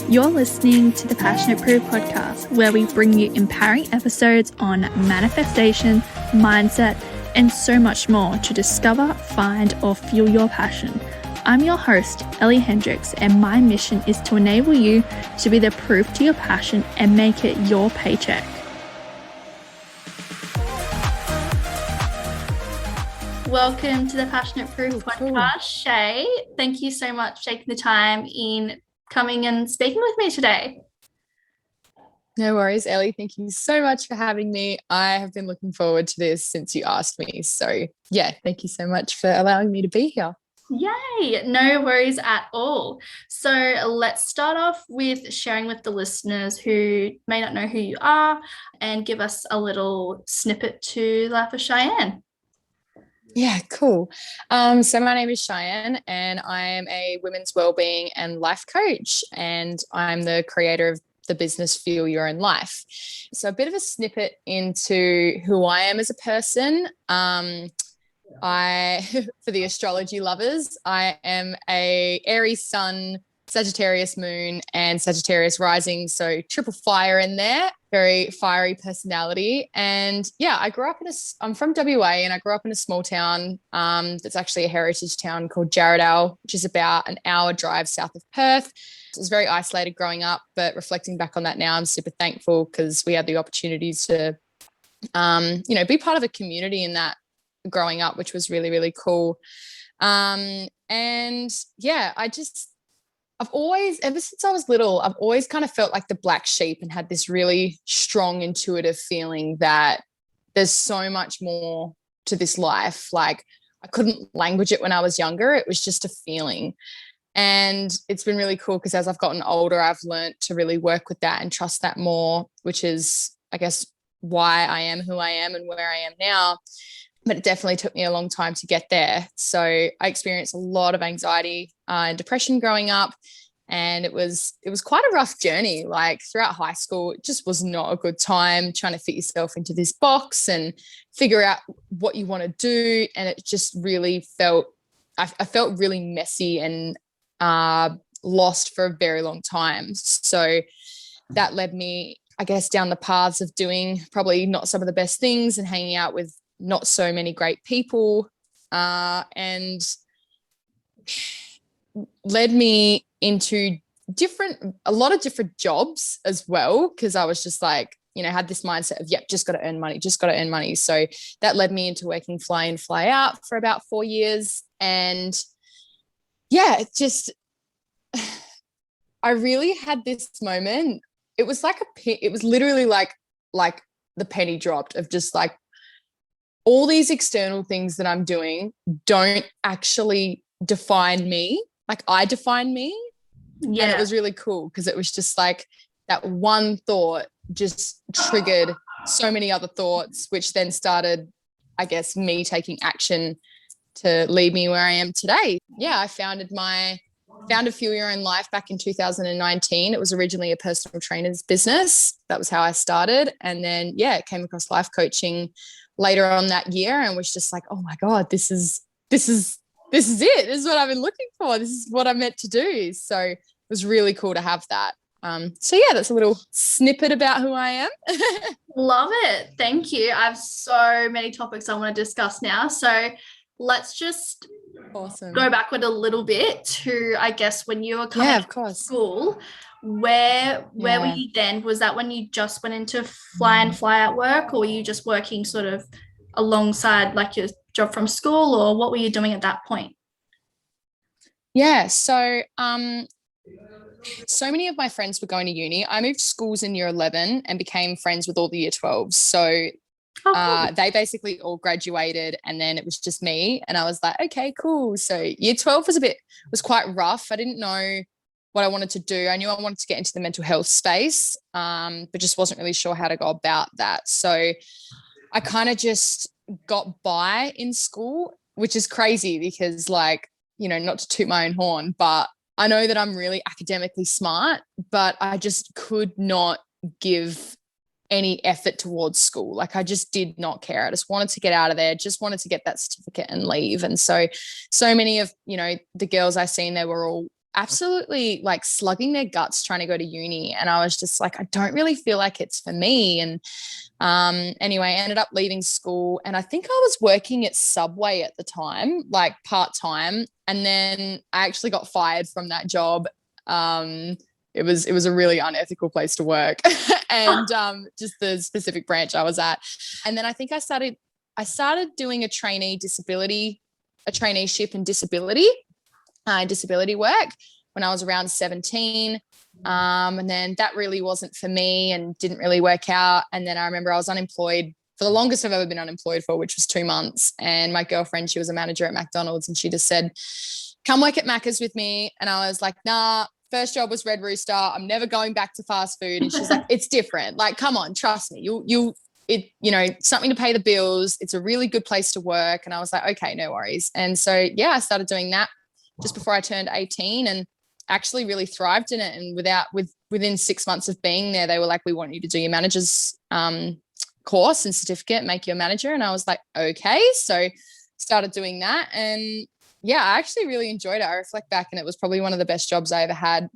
You're listening to the Passionate Proof podcast, where we bring you empowering episodes on manifestation, mindset, and so much more to discover, find, or fuel your passion. I'm your host, Ellie Hendricks, and my mission is to enable you to be the proof to your passion and make it your paycheck. Welcome to the Passionate Proof podcast, Shay. Thank you so much for taking the time in coming and speaking with me today. No worries, Ellie. Thank you so much for having me. I have been looking forward to this since you asked me. So yeah, thank you so much for allowing me to be here. Yay, no worries at all. So let's start off with sharing with the listeners who may not know who you are and give us a little snippet to Life of Cheyenne. Yeah, cool. So my name is Cheyenne and I am a women's wellbeing and life coach, and I'm the creator of the business Fuel Your Own Life. So a bit of a snippet into who I am as a person. For the astrology lovers, I am a Aries sun, Sagittarius moon, and Sagittarius rising. So triple fire in there, very fiery personality. And yeah, I'm from WA, and I grew up in a small town that's actually a heritage town called Jarrahdale, which is about an hour drive south of Perth. It was very isolated growing up, but reflecting back on that now, I'm super thankful because we had the opportunities to, be part of a community in that growing up, which was really, really cool. And yeah, I've always, ever since I was little, I've always kind of felt like the black sheep and had this really strong intuitive feeling that there's so much more to this life. Like, I couldn't language it when I was younger. It was just a feeling. And it's been really cool because as I've gotten older, I've learned to really work with that and trust that more, which is, I guess, why I am who I am and where I am now. But it definitely took me a long time to get there. So I experienced a lot of anxiety and depression growing up. And it was quite a rough journey. Like throughout high school, it just was not a good time trying to fit yourself into this box and figure out what you want to do. And it just really I felt really messy and lost for a very long time. So that led me, I guess, down the paths of doing probably not some of the best things and hanging out with not so many great people, and led me into a lot of different jobs as well, because I was just like, had this mindset of, yep, just got to earn money. So that led me into working fly in, fly out for about 4 years. And yeah, I really had this moment. It was like it was literally like the penny dropped of just like, all these external things that I'm doing don't actually define me. Like, I define me. Yeah. And it was really cool because it was just like that one thought just triggered so many other thoughts, which then started, I guess, me taking action to lead me where I am today. Yeah, I founded Fuel Your Own Life back in 2019. It was originally a personal trainer's business. That was how I started. And then, yeah, it came across life coaching later on that year and was just like, oh my God, this is it. This is what I've been looking for. This is what I'm meant to do. So it was really cool to have that. So yeah, that's a little snippet about who I am. Love it. Thank you. I have so many topics I want to discuss now. So let's just go backward a little bit to, I guess, when you were coming out of school. Where were you then? Was that when you just went into fly in, fly out work, or were you just working sort of alongside like your job from school, or what were you doing at that point? Yeah, so so many of my friends were going to uni. I moved schools in year 11 and became friends with all the year 12s. So cool. They basically all graduated and then it was just me, and I was like, okay, cool. So year 12 was quite rough. I didn't know what I wanted to do. I knew I wanted to get into the mental health space, but just wasn't really sure how to go about that. So I kind of just got by in school, which is crazy because, like, not to toot my own horn, but I know that I'm really academically smart, but I just could not give any effort towards school. Like, I just did not care. I just wanted to get out of there, just wanted to get that certificate and leave. And so many of, the girls I seen, they were all absolutely like slugging their guts trying to go to uni. And I was just like, I don't really feel like it's for me. And anyway, I ended up leaving school, and I think I was working at Subway at the time, like part-time. And then I actually got fired from that job. It was a really unethical place to work and just the specific branch I was at. And then I think I started doing a traineeship in disability work when I was around 17. And then that really wasn't for me and didn't really work out. And then I remember I was unemployed for the longest I've ever been unemployed for, which was 2 months. And my girlfriend, she was a manager at McDonald's, and she just said, come work at Macca's with me. And I was like, nah, first job was Red Rooster. I'm never going back to fast food. And she's like, it's different. Like, come on, trust me. Something to pay the bills. It's a really good place to work. And I was like, okay, no worries. And so, yeah, I started doing that just before I turned 18 and actually really thrived in it. And within 6 months of being there, they were like, we want you to do your manager's course and certificate, make you a manager. And I was like, okay. So started doing that. And yeah, I actually really enjoyed it. I reflect back and it was probably one of the best jobs I ever had,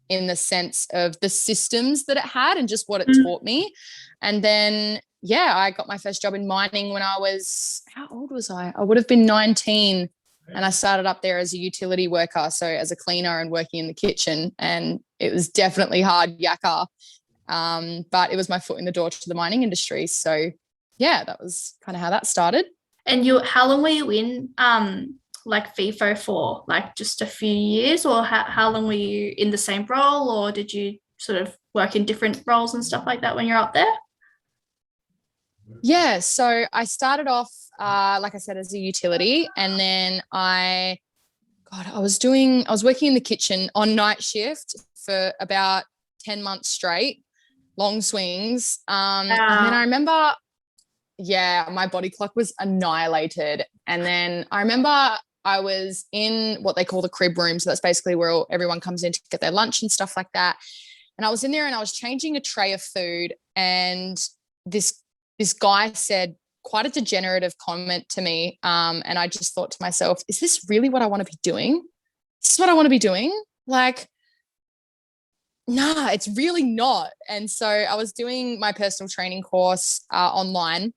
in the sense of the systems that it had and just what it taught me. And then, yeah, I got my first job in mining when I was, how old was I? I would have been 19. And I started up there as a utility worker, so as a cleaner and working in the kitchen. And it was definitely hard yakka, but it was my foot in the door to the mining industry. So, yeah, that was kind of how that started. And how long were you in like FIFO for? Like just a few years, or how long were you in the same role, or did you sort of work in different roles and stuff like that when you're up there? Yeah, so I started off, like I said, as a utility, and then I was working in the kitchen on night shift for about 10 months straight, long swings. And then I remember, yeah, my body clock was annihilated. And then I remember I was in what they call the crib room. So that's basically where everyone comes in to get their lunch and stuff like that. And I was in there and I was changing a tray of food, and this guy said quite a degenerative comment to me. And I just thought to myself, is this really what I want to be doing? Is this what I want to be doing? Like, nah, it's really not. And so I was doing my personal training course online,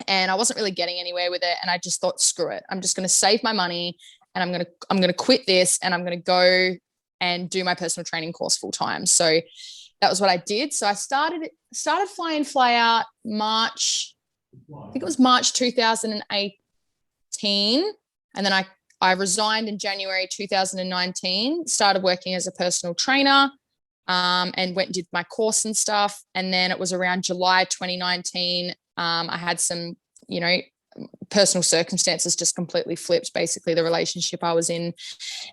and I wasn't really getting anywhere with it. And I just thought, screw it. I'm just going to save my money, and I'm going to quit this, and I'm going to go and do my personal training course full time. So that was what I did. So I started fly in, fly out March 2018. And then I resigned in January 2019, started working as a personal trainer, and went and did my course and stuff. And then it was around July 2019. I had some, personal circumstances just completely flipped. Basically, the relationship I was in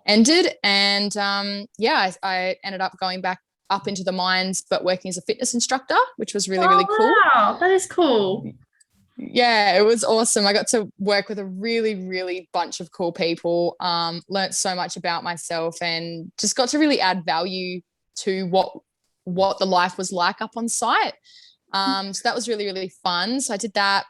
ended. And I ended up going back up into the mines, but working as a fitness instructor, which was really, really cool. Wow, that is cool. Yeah, it was awesome. I got to work with a really, really bunch of cool people, learnt so much about myself, and just got to really add value to what the life was like up on site. So that was really, really fun. So I did that,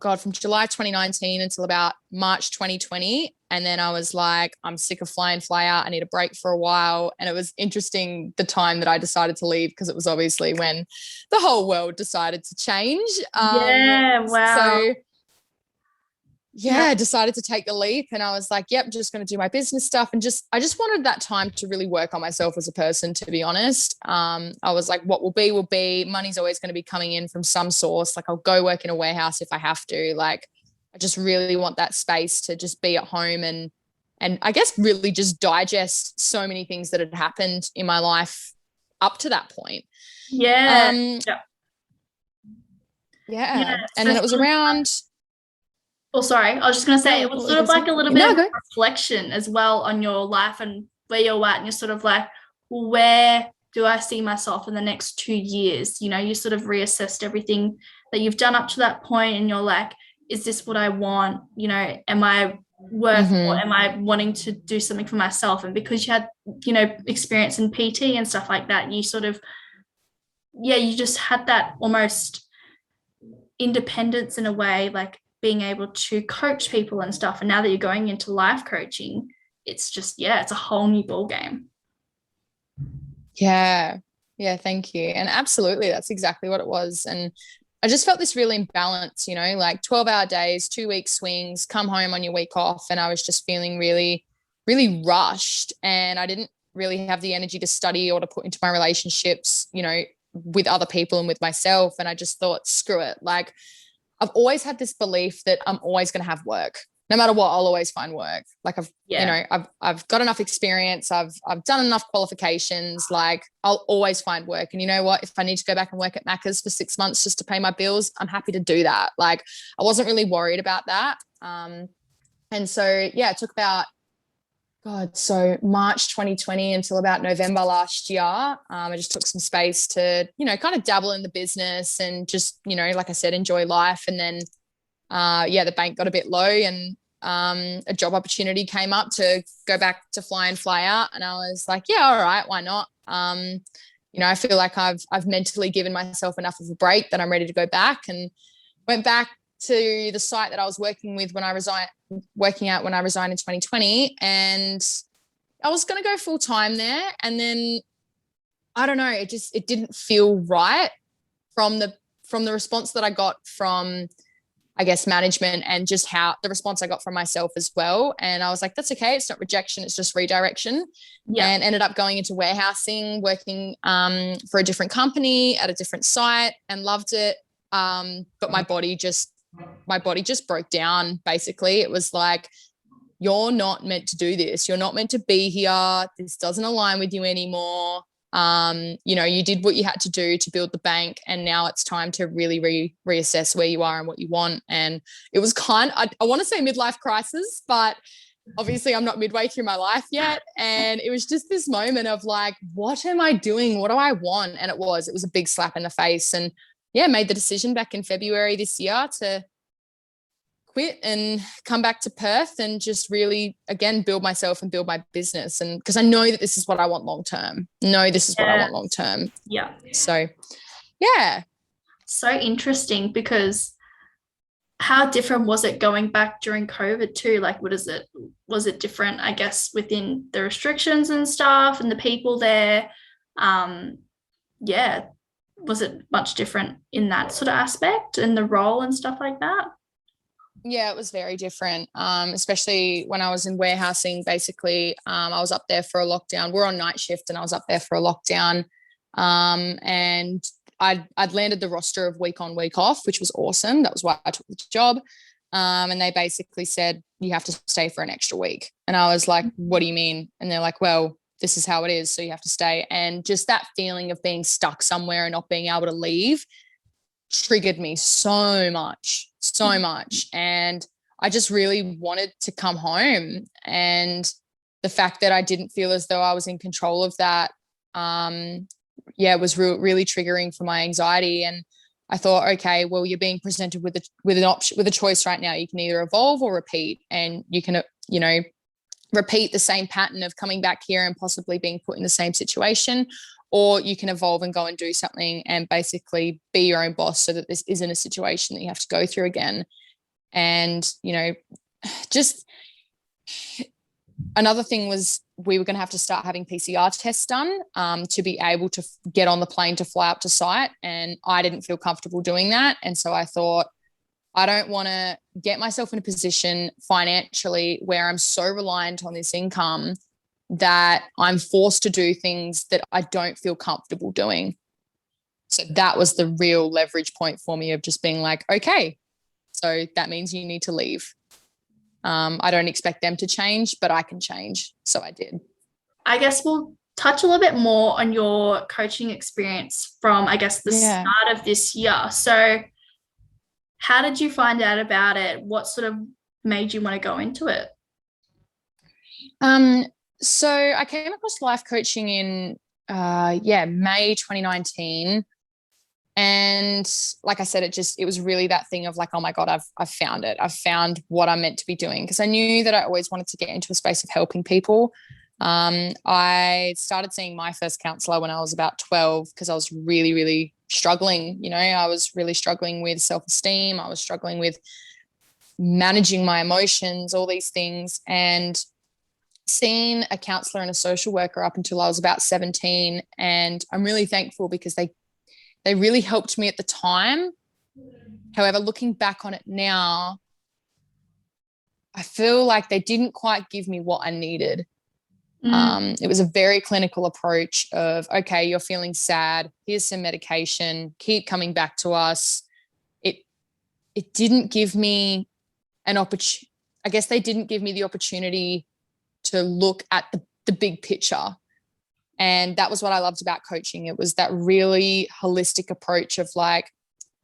from July 2019 until about March 2020. And then I was like, I'm sick of fly in, fly out. I need a break for a while. And it was interesting the time that I decided to leave, because it was obviously when the whole world decided to change. Yeah, wow. So I decided to take the leap, and I was like, yep, just going to do my business stuff. And I just wanted that time to really work on myself as a person, to be honest. I was like, what will be. Money's always going to be coming in from some source. Like, I'll go work in a warehouse if I have to. Like, I just really want that space to just be at home and I guess really just digest so many things that had happened in my life up to that point. Yeah. And then it was around... Oh, sorry. I was just going to say, it was sort of like a little bit of reflection as well on your life and where you're at. And you're sort of like, where do I see myself in the next 2 years? You sort of reassessed everything that you've done up to that point, and you're like, is this what I want? Am I worth, or am I wanting to do something for myself? And because you had, experience in PT and stuff like that, you sort of, you just had that almost independence in a way, like being able to coach people and stuff. And now that you're going into life coaching, it's just, yeah, it's a whole new ball game. Yeah. Yeah. Thank you. And absolutely, that's exactly what it was. And I just felt this real imbalance, you know, like 12-hour days, 2-week swings, come home on your week off. And I was just feeling really, really rushed. And I didn't really have the energy to study or to put into my relationships, you know, with other people and with myself. And I just thought, screw it. Like, I've always had this belief that I'm always going to have work. No matter what, I'll always find work. Like I've got enough experience. I've done enough qualifications. Like I'll always find work. And you know what? If I need to go back and work at Macca's for 6 months just to pay my bills, I'm happy to do that. Like I wasn't really worried about that. And so, yeah, it took about, so March 2020 until about November last year, I just took some space to, you know, kind of dabble in the business and just, you know, like I said, enjoy life. And then, the bank got a bit low and a job opportunity came up to go back to fly in, fly out. And I was like, yeah, all right, why not? You know, I feel like I've mentally given myself enough of a break that I'm ready to go back, and went back to the site that I was working with when I resigned in 2020. And I was going to go full time there. And then I don't know, it didn't feel right from the response that I got from, I guess, management, and just how the response I got from myself as well. And I was like, that's okay. It's not rejection. It's just redirection. Yeah. And ended up going into warehousing, working for a different company at a different site, and loved it. But my body just broke down. Basically, it was like, you're not meant to do this. You're not meant to be here. This doesn't align with you anymore. You know, you did what you had to do to build the bank, and now it's time to really reassess where you are and what you want. And it was I want to say midlife crisis, but obviously I'm not midway through my life yet. And it was just this moment of like, what am I doing? What do I want? And it was a big slap in the face. And yeah, made the decision back in February this year to quit and come back to Perth and just really, again, build myself and build my business. And because I know that this is what I want long term. Yeah. So, yeah. So interesting, because how different was it going back during COVID too? Like, was it different, I guess, within the restrictions and stuff and the people there? Yeah. Was it much different in that sort of aspect and the role and stuff like that? Yeah, it was very different, especially when I was in warehousing. Basically, I was up there for a lockdown. We're on night shift, and I was up there for a lockdown. And I'd landed the roster of week on, week off, which was awesome. That was why I took the job. And they basically said, you have to stay for an extra week. And I was like, what do you mean? And they're like, well, this is how it is, so you have to stay. And just that feeling of being stuck somewhere and not being able to leave triggered me so much. And I just really wanted to come home. And the fact that I didn't feel as though I was in control of that, was really triggering for my anxiety. And I thought, okay, well, you're being presented with an option, with a choice right now. You can either evolve or repeat, and you can, you know, repeat the same pattern of coming back here and possibly being put in the same situation, or you can evolve and go and do something and basically be your own boss, so that this isn't a situation that you have to go through again. And, you know, just another thing was, we were going to have to start having PCR tests done to be able to get on the plane to fly up to site. And I didn't feel comfortable doing that. And so I thought, I don't want to get myself in a position financially where I'm so reliant on this income that I'm forced to do things that I don't feel comfortable doing. So that was the real leverage point for me, of just being like, okay, so that means you need to leave. I don't expect them to change, but I can change. So I did. I guess we'll touch a little bit more on your coaching experience from, I guess, the start of this year. So how did you find out about it? What sort of made you want to go into it? So I came across life coaching in, May 2019. And like I said, it was really that thing of like, oh my God, I've found it. I've found what I'm meant to be doing. Because I knew that I always wanted to get into a space of helping people. I started seeing my first counselor when I was about 12, because I was really, really struggling. You know, I was really struggling with self-esteem. I was struggling with managing my emotions, all these things. And seen a counselor and a social worker up until I was about 17, and I'm really thankful because they really helped me at the time. However, looking back on it now, I feel like they didn't quite give me what I needed. It was a very clinical approach of, okay, you're feeling sad, here's some medication, keep coming back to us. It didn't give me an opportunity. I guess they didn't give me the opportunity to look at the big picture. And that was what I loved about coaching. It was that really holistic approach of like,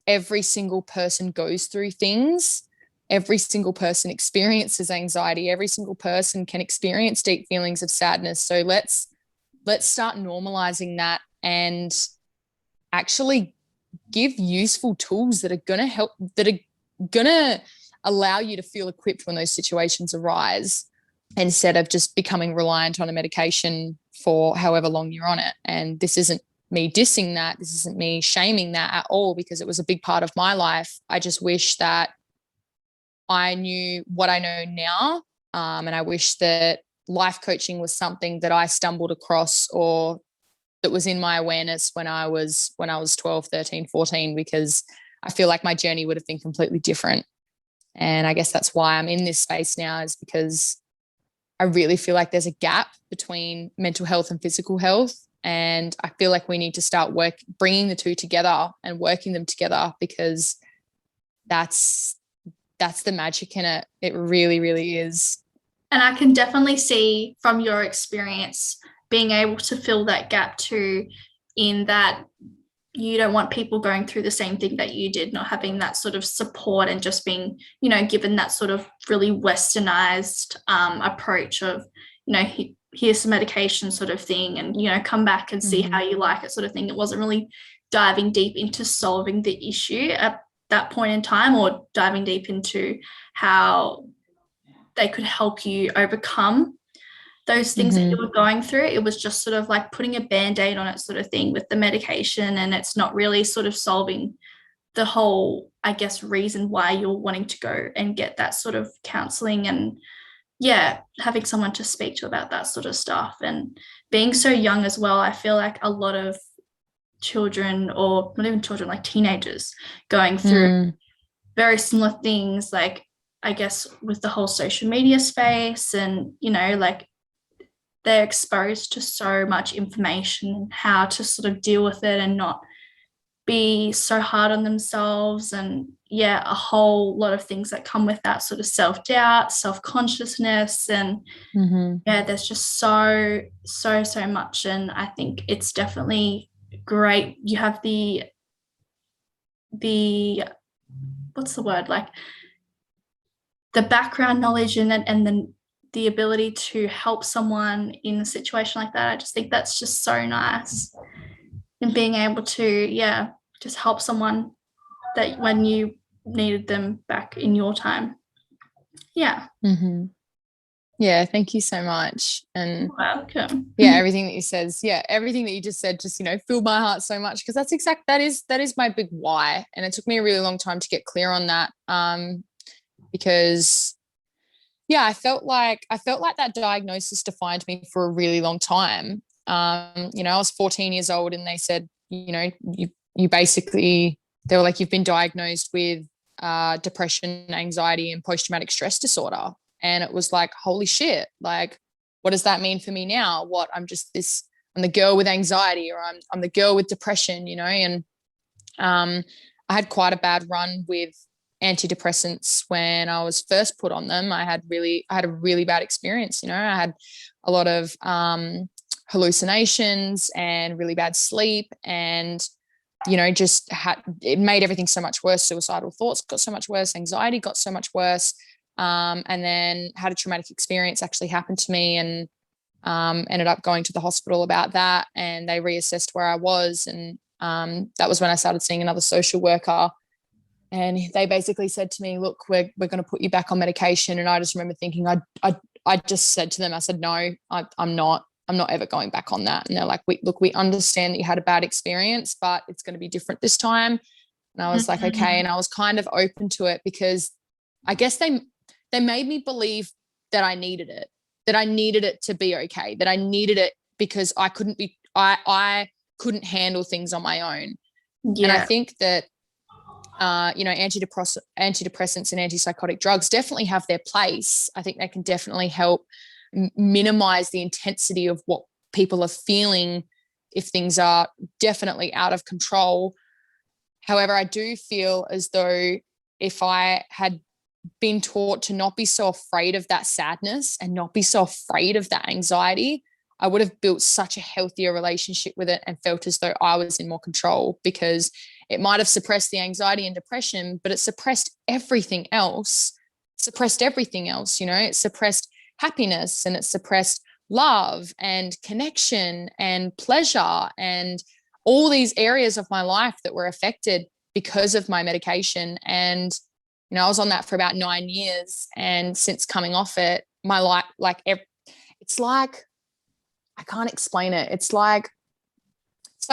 every single person goes through things. Every single person experiences anxiety. Every single person can experience deep feelings of sadness. So let's start normalizing that and actually give useful tools that are going to help, that are going to allow you to feel equipped when those situations arise, instead of just becoming reliant on a medication for however long you're on it. And this isn't me dissing that. This isn't me shaming that at all, because it was a big part of my life. I just wish that I knew what I know now. And I wish that life coaching was something that I stumbled across, or that was in my awareness when I was 12, 13, 14, because I feel like my journey would have been completely different. And I guess that's why I'm in this space now, is because I really feel like there's a gap between mental health and physical health. And I feel like we need to start bringing the two together and working them together, because that's the magic in it. It really, really is. And I can definitely see from your experience being able to fill that gap too, in that you don't want people going through the same thing that you did, not having that sort of support and just being, given that sort of really westernized approach of, here's some medication sort of thing, and, come back and see how you like it sort of thing. It wasn't really diving deep into solving the issue at that point in time, or diving deep into how they could help you overcome those things that you were going through. It was just sort of like putting a band-aid on it sort of thing with the medication, and it's not really sort of solving the whole, I guess, reason why you're wanting to go and get that sort of counseling, and having someone to speak to about that sort of stuff. And being so young as well, I feel like a lot of children, or not even children, like teenagers, going through very similar things, like I guess with the whole social media space, and like they're exposed to so much information and how to sort of deal with it and not be so hard on themselves, and a whole lot of things that come with that sort of self-doubt, self-consciousness, and there's just so much. And I think it's definitely great you have the what's the word, like the background knowledge in it, and then the ability to help someone in a situation like that. I just think that's just so nice, and being able to just help someone that when you needed them back in your time. Thank you so much. And welcome. Everything that you said, everything that you just said just filled my heart so much, because that is my big why. And it took me a really long time to get clear on that, because I felt like that diagnosis defined me for a really long time. I was 14 years old, and they said, you basically, they were like, you've been diagnosed with depression, anxiety, and post-traumatic stress disorder. And it was like, holy shit, like, what does that mean for me now? What, I'm the girl with anxiety, or I'm the girl with depression, and I had quite a bad run with antidepressants when I was first put on them. I had a really bad experience. I had a lot of hallucinations and really bad sleep, and it made everything so much worse. Suicidal thoughts got so much worse, anxiety got so much worse, and then had a traumatic experience actually happen to me, and ended up going to the hospital about that, and they reassessed where I was, and that was when I started seeing another social worker. And they basically said to me, look, we're going to put you back on medication. And I just remember thinking, I just said to them, I said, no, I'm not ever going back on that. And they're like, we understand that you had a bad experience, but it's going to be different this time. And I was like, okay. And I was kind of open to it, because I guess they made me believe that I needed it. that I needed it to be okay, that I needed it because I couldn't handle things on my own. Yeah. And I think that, antidepressants and antipsychotic drugs definitely have their place. I think they can definitely help minimize the intensity of what people are feeling if things are definitely out of control. However, I do feel as though if I had been taught to not be so afraid of that sadness and not be so afraid of that anxiety, I would have built such a healthier relationship with it and felt as though I was in more control, because it might have suppressed the anxiety and depression, but it suppressed everything else. It suppressed happiness, and it suppressed love and connection and pleasure and all these areas of my life that were affected because of my medication. And, I was on that for about 9 years. And since coming off it, my life, it's like, I can't explain it. It's like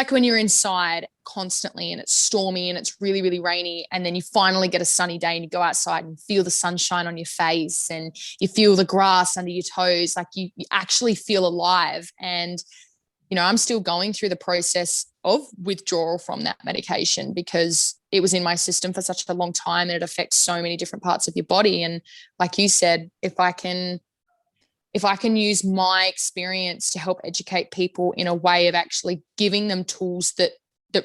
when you're inside constantly and it's stormy and it's really, really rainy, and then you finally get a sunny day and you go outside and feel the sunshine on your face and you feel the grass under your toes. Like you actually feel alive. And, I'm still going through the process of withdrawal from that medication because it was in my system for such a long time and it affects so many different parts of your body. And like you said, if I can use my experience to help educate people in a way of actually giving them tools that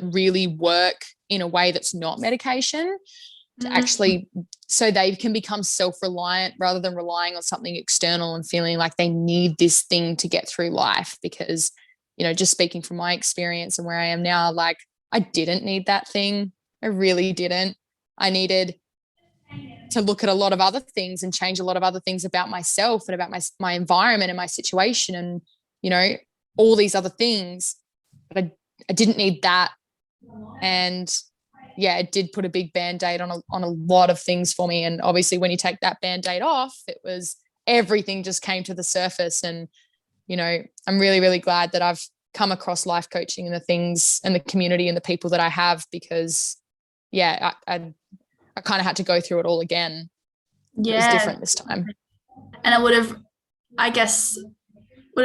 really work in a way that's not medication, to actually, so they can become self-reliant rather than relying on something external and feeling like they need this thing to get through life. Because, just speaking from my experience and where I am now, like I didn't need that thing. I really didn't. I needed to look at a lot of other things and change a lot of other things about myself and about my environment and my situation and, all these other things. But I didn't need that. And yeah, it did put a big Band-Aid on a lot of things for me. And obviously when you take that Band-Aid off, it was everything just came to the surface. And, I'm really, really glad that I've come across life coaching and the things and the community and the people that I have, because yeah, I kind of had to go through it all again. Yeah. It was different this time. And I would have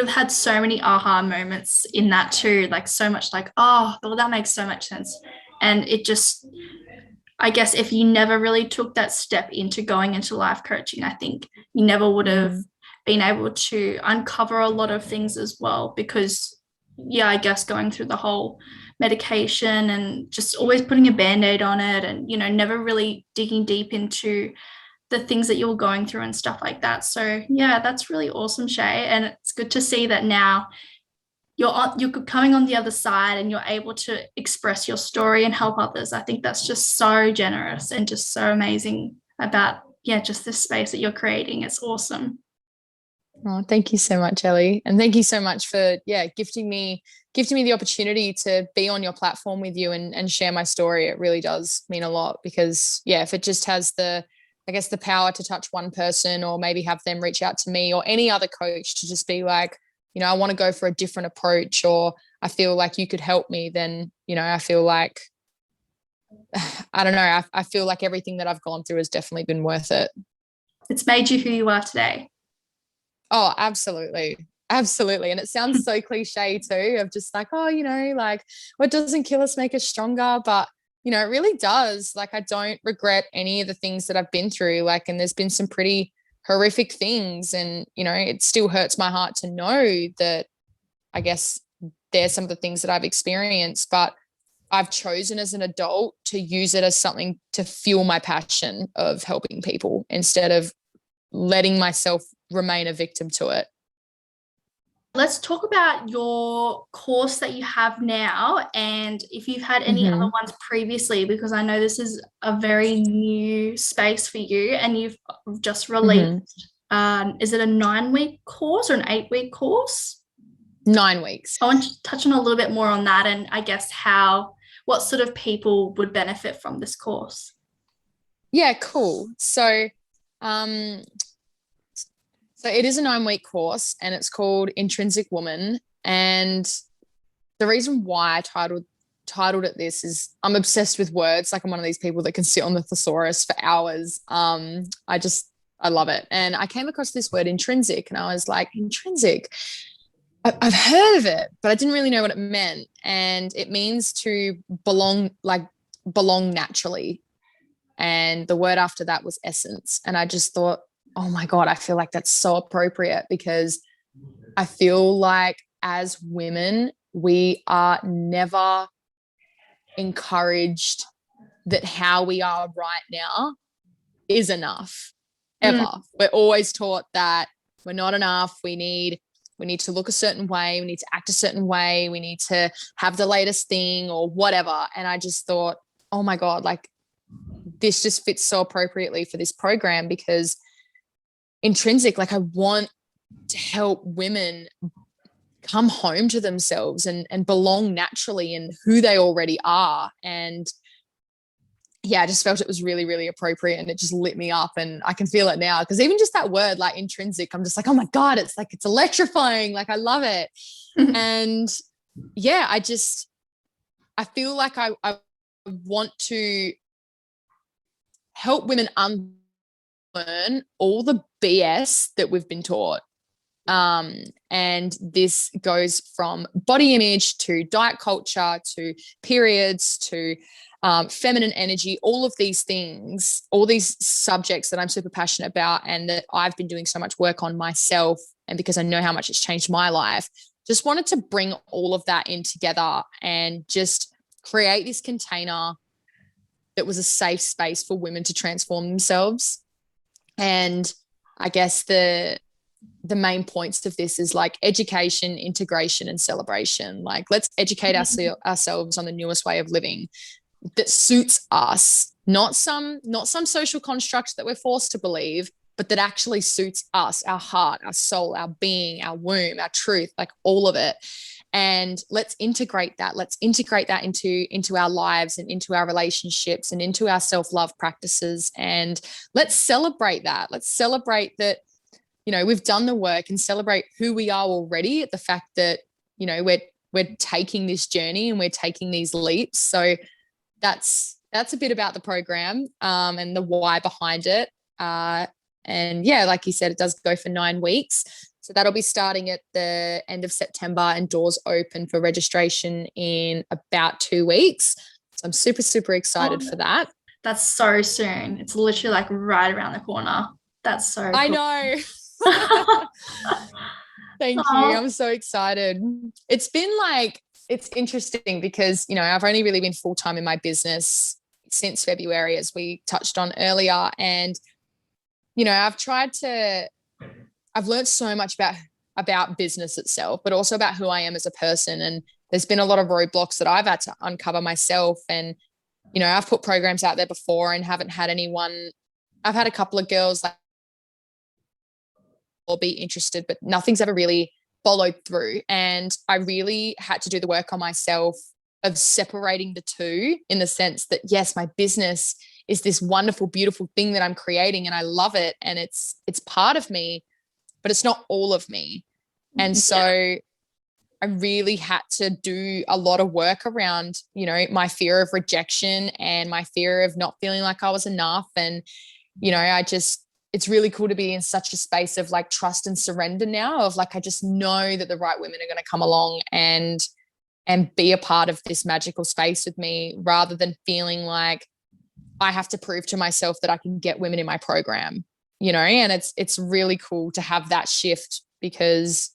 had so many aha moments in that too, like so much like, oh, well, that makes so much sense. And it just, I guess if you never really took that step into going into life coaching, I think you never would have been able to uncover a lot of things as well, because yeah, I guess going through the whole medication and just always putting a Band-Aid on it and, never really digging deep into the things that you're going through and stuff like that. So yeah, that's really awesome, Shay. And it's good to see that now you're coming on the other side and you're able to express your story and help others. I think that's just so generous and just so amazing about, just this space that you're creating. It's awesome. Oh, thank you so much, Ellie. And thank you so much for, gifting me the opportunity to be on your platform with you and share my story. It really does mean a lot, because if it just has the power to touch one person, or maybe have them reach out to me or any other coach to just be like, I want to go for a different approach, or I feel like you could help me, then, I feel like, I don't know. I feel like everything that I've gone through has definitely been worth it. It's made you who you are today. Oh, absolutely. Absolutely. And it sounds so cliche too, of just like, oh, like what doesn't kill us make us stronger. But, it really does. Like, I don't regret any of the things that I've been through. Like, and there's been some pretty horrific things. And, it still hurts my heart to know that, I guess, there's some of the things that I've experienced, but I've chosen as an adult to use it as something to fuel my passion of helping people, instead of letting myself remain a victim to it. Let's talk about your course that you have now, and if you've had any other ones previously, because I know this is a very new space for you, and you've just released, is it a 9-week course or an 8-week course? 9 weeks. I want to touch on a little bit more on that, and I guess what sort of people would benefit from this course. Yeah, cool. So it is a 9-week course, and it's called Intrinsic Woman. And the reason why I titled it this is I'm obsessed with words. Like, I'm one of these people that can sit on the thesaurus for hours. I I love it. And I came across this word intrinsic, and I was like, intrinsic, I've heard of it, but I didn't really know what it meant. And it means to belong naturally. And the word after that was essence. And I just thought, oh my God, I feel like that's so appropriate, because I feel like as women, we are never encouraged that how we are right now is enough, ever. We're always taught that we're not enough. We need to look a certain way. We need to act a certain way. We need to have the latest thing or whatever. And I just thought, oh my God, like this just fits so appropriately for this program, because intrinsic, like I want to help women come home to themselves and belong naturally in who they already are. And yeah, I just felt it was really, really appropriate, and it just lit me up, and I can feel it now, because even just that word, like intrinsic, I'm just like, oh my God, it's like, it's electrifying. Like I love it. And yeah, I feel like I want to help women unlearn all the BS that we've been taught. And this goes from body image to diet culture to periods to feminine energy, all of these things, all these subjects that I'm super passionate about and that I've been doing so much work on myself, and because I know how much it's changed my life, just wanted to bring all of that in together and just create this container that was a safe space for women to transform themselves. And I guess the main points of this is like education, integration, and celebration. Like, let's educate ourselves on the newest way of living that suits us, not some social construct that we're forced to believe, but that actually suits us, our heart, our soul, our being, our womb, our truth, like all of it. And let's integrate that. Let's integrate that into our lives and into our relationships and into our self-love practices. And let's celebrate that. Let's celebrate that, you know, we've done the work, and celebrate who we are already, at the fact that, you know, we're taking this journey and we're taking these leaps. So that's a bit about the program and the why behind it. And yeah, like you said, it does go for 9 weeks. So that'll be starting at the end of September, and doors open for registration in about 2 weeks. So I'm super, super excited for that. That's so soon. It's literally like right around the corner. That's so cool. I know. Thank you. I'm so excited. It's been like, it's interesting because, you know, I've only really been full-time in my business since February, as we touched on earlier. And, you know, I've learned so much about business itself, but also about who I am as a person. And there's been a lot of roadblocks that I've had to uncover myself. And, you know, I've put programs out there before and haven't had anyone. I've had a couple of girls like or be interested, but nothing's ever really followed through. And I really had to do the work on myself of separating the two, in the sense that, yes, my business is this wonderful, beautiful thing that I'm creating and I love it. And it's part of me, but it's not all of me. And so I really had to do a lot of work around, you know, my fear of rejection and my fear of not feeling like I was enough. And, you know, it's really cool to be in such a space of like trust and surrender now, of like, I just know that the right women are going to come along and be a part of this magical space with me, rather than feeling like I have to prove to myself that I can get women in my program, you know. And it's really cool to have that shift, because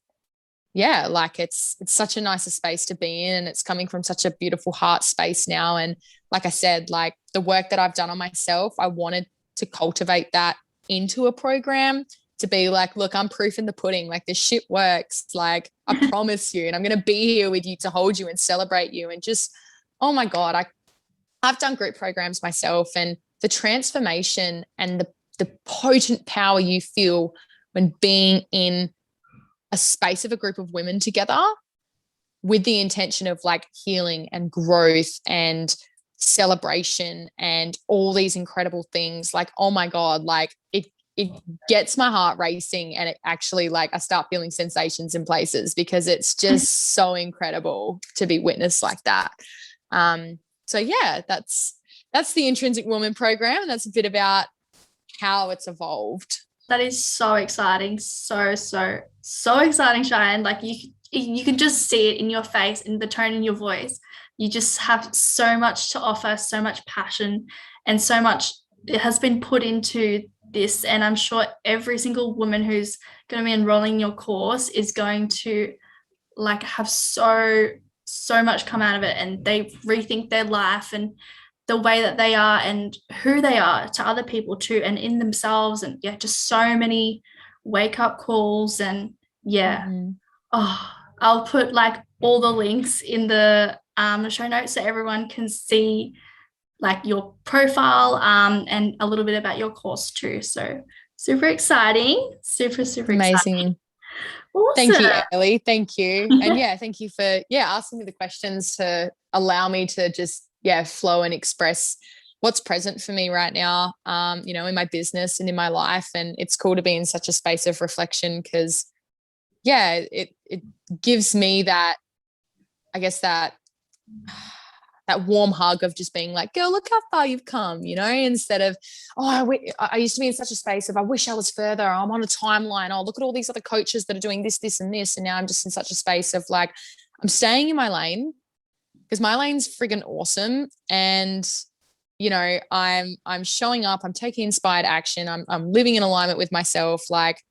yeah, like it's such a nicer space to be in, and it's coming from such a beautiful heart space now. And like I said, like the work that I've done on myself, I wanted to cultivate that into a program, to be like, look, I'm proof in the pudding, like this shit works, like I promise you, and I'm going to be here with you to hold you and celebrate you. And just, oh my God, I've done group programs myself, and the transformation and the potent power you feel when being in a space of a group of women together with the intention of like healing and growth and celebration and all these incredible things. Like, oh my God, like it gets my heart racing, and it actually, like, I start feeling sensations in places, because it's just so incredible to be witnessed like that. So yeah, that's the Intrinsic Woman program, and that's a bit about how it's evolved. That is so exciting. So exciting, Cheyenne. Like you can just see it in your face, in the tone in your voice. You just have so much to offer, so much passion, and so much it has been put into this. And I'm sure every single woman who's going to be enrolling in your course is going to like have so much come out of it, and they rethink their life and the way that they are and who they are to other people too, and in themselves. And yeah, just so many wake up calls. And yeah, I'll put like all the links in the show notes so everyone can see like your profile and a little bit about your course too. So super exciting, super amazing. Exciting. Awesome. Thank you, Ellie. Thank you. And yeah, thank you for asking me the questions to allow me to just flow and express what's present for me right now, in my business and in my life. And it's cool to be in such a space of reflection because it gives me that, I guess, that warm hug of just being like, girl, look how far you've come, instead of, I used to be in such a space of, I wish I was further. I'm on a timeline. Oh, look at all these other coaches that are doing this, this, and this. And now I'm just in such a space of like, I'm staying in my lane because my lane's friggin' awesome. And, I'm showing up, I'm taking inspired action. I'm living in alignment with myself. Like,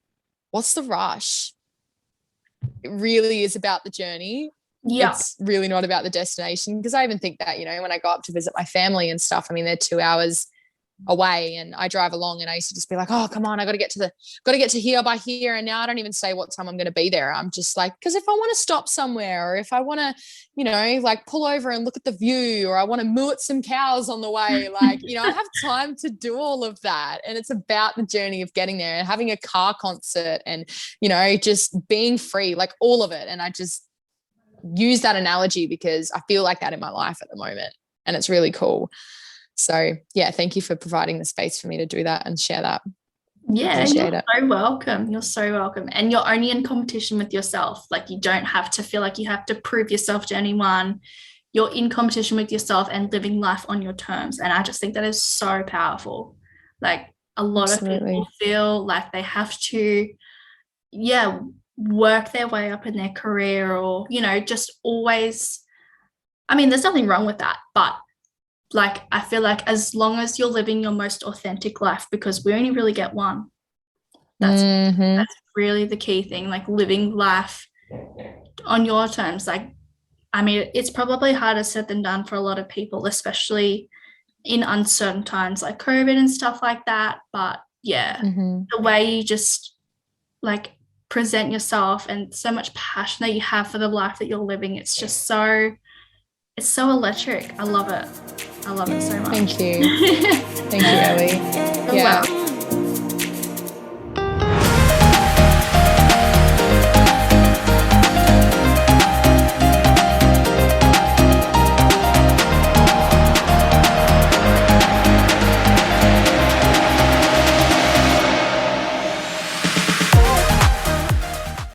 what's the rush? It really is about the journey. Yeah. It's really not about the destination, because I even think that, when I go up to visit my family and stuff, I mean, they're 2 hours away and I drive along, and I used to just be like, oh, come on, I got to get to here by here. And now I don't even say what time I'm going to be there. I'm just like, because if I want to stop somewhere, or if I want to, like pull over and look at the view, or I want to moo at some cows on the way, like, I have time to do all of that. And it's about the journey of getting there and having a car concert and, just being free, like all of it. And I just use that analogy because I feel like that in my life at the moment, and it's really cool. So yeah, thank you for providing the space for me to do that and share that. Yeah, you're so welcome. You're so welcome. And you're only in competition with yourself. Like, you don't have to feel like you have to prove yourself to anyone. You're in competition with yourself and living life on your terms. And I just think that is so powerful. Like, a lot of people feel like they have to, work their way up in their career, or, just always, I mean, there's nothing wrong with that, but like, I feel like as long as you're living your most authentic life, because we only really get one, that's really the key thing, like living life on your terms. Like, I mean, it's probably harder said than done for a lot of people, especially in uncertain times like COVID and stuff like that. But the way you just like present yourself and so much passion that you have for the life that you're living, it's just so electric. I love it so much. Thank you. Thank you, Ellie. Well.